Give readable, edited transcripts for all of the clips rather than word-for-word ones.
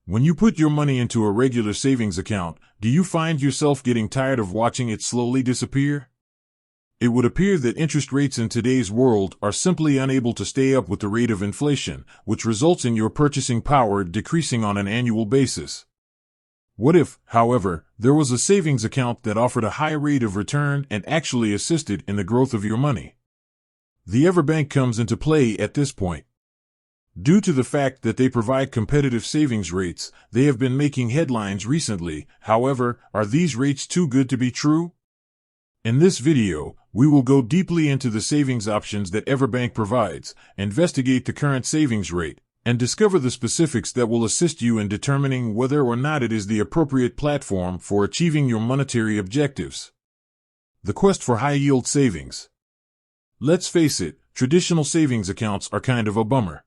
When you put your money into a regular savings account, do you find yourself getting tired of watching it slowly disappear? It would appear that interest rates in today's world are simply unable to stay up with the rate of inflation, which results in your purchasing power decreasing on an annual basis. What if, however, there was a savings account that offered a high rate of return and actually assisted in the growth of your money? The everbank comes into play at this point. Due to the fact that they provide competitive savings rates, they have been making headlines recently. However, are these rates too good to be true? In this video, we will go deeply into the savings options that everbank provides, investigate the current savings rate, and discover the specifics that will assist you in determining whether or not it is the appropriate platform for achieving your monetary objectives. The quest for high-yield savings. Let's face it, traditional savings accounts are kind of a bummer.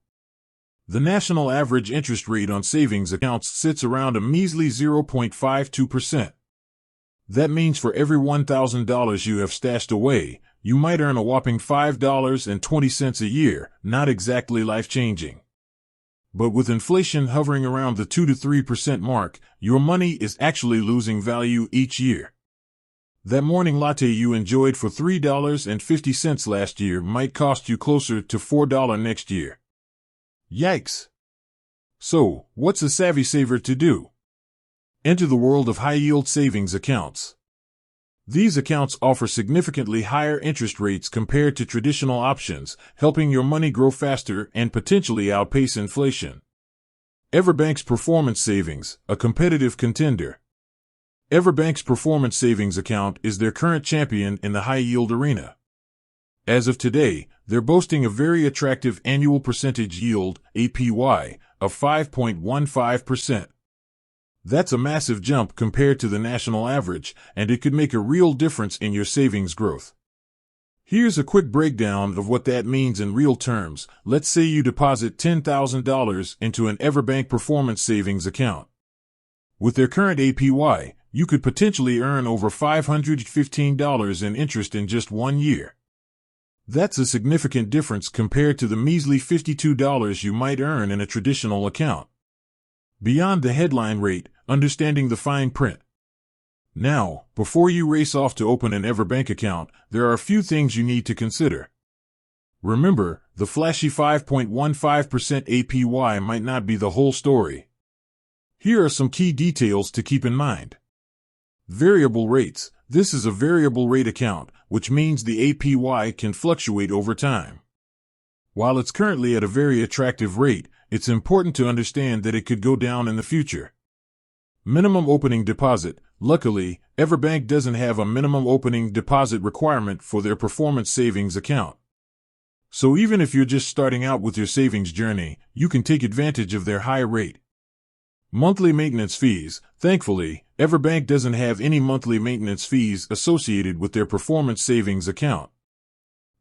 The national average interest rate on savings accounts sits around a measly 0.52%. That means for every $1,000 you have stashed away, you might earn a whopping $5.20 a year, not exactly life-changing. But with inflation hovering around the 2 to 3% mark, your money is actually losing value each year. That morning latte you enjoyed for $3.50 last year might cost you closer to $4 next year. Yikes! So, what's a savvy saver to do? Enter the world of high-yield savings accounts. These accounts offer significantly higher interest rates compared to traditional options, helping your money grow faster and potentially outpace inflation. Everbank's Performance Savings, a competitive contender. Everbank's Performance Savings account is their current champion in the high-yield arena. As of today, they're boasting a very attractive annual percentage yield, APY, of 5.15%. That's a massive jump compared to the national average, and it could make a real difference in your savings growth. Here's a quick breakdown of what that means in real terms. Let's say you deposit $10,000 into an Everbank Performance Savings account. With their current APY, you could potentially earn over $515 in interest in just 1 year. That's a significant difference compared to the measly $52 you might earn in a traditional account. Beyond the headline rate, understanding the fine print. Now, before you race off to open an Everbank account, there are a few things you need to consider. Remember, the flashy 5.15% APY might not be the whole story. Here are some key details to keep in mind. Variable rates. This is a variable rate account, which means the APY can fluctuate over time. While it's currently at a very attractive rate, it's important to understand that it could go down in the future. Minimum opening deposit. Luckily, Everbank doesn't have a minimum opening deposit requirement for their performance savings account. So even if you're just starting out with your savings journey, you can take advantage of their high rate. Monthly maintenance fees. Thankfully, Everbank doesn't have any monthly maintenance fees associated with their performance savings account.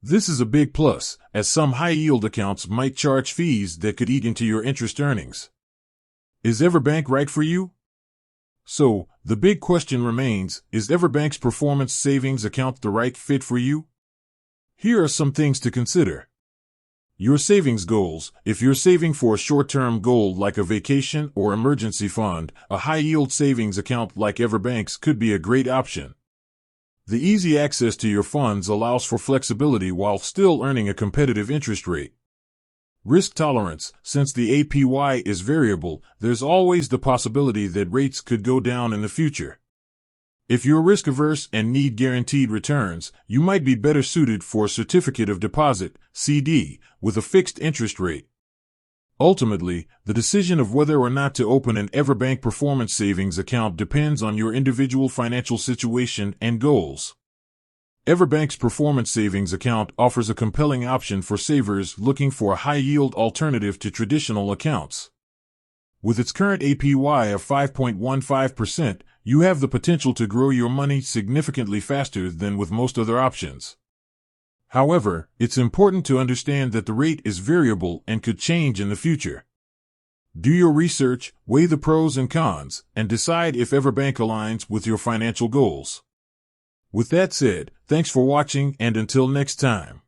This is a big plus, as some high-yield accounts might charge fees that could eat into your interest earnings. Is Everbank right for you? So, the big question remains, is Everbank's performance savings account the right fit for you? Here are some things to consider. Your savings goals. If you're saving for a short-term goal like a vacation or emergency fund, a high-yield savings account like Everbank's could be a great option. The easy access to your funds allows for flexibility while still earning a competitive interest rate. Risk tolerance. Since the APY is variable, there's always the possibility that rates could go down in the future. If you're risk-averse and need guaranteed returns, you might be better suited for a certificate of deposit, CD, with a fixed interest rate. Ultimately, the decision of whether or not to open an Everbank Performance Savings account depends on your individual financial situation and goals. Everbank's Performance Savings account offers a compelling option for savers looking for a high-yield alternative to traditional accounts. With its current APY of 5.15%, you have the potential to grow your money significantly faster than with most other options. However, it's important to understand that the rate is variable and could change in the future. Do your research, weigh the pros and cons, and decide if Everbank aligns with your financial goals. With that said, thanks for watching, and until next time.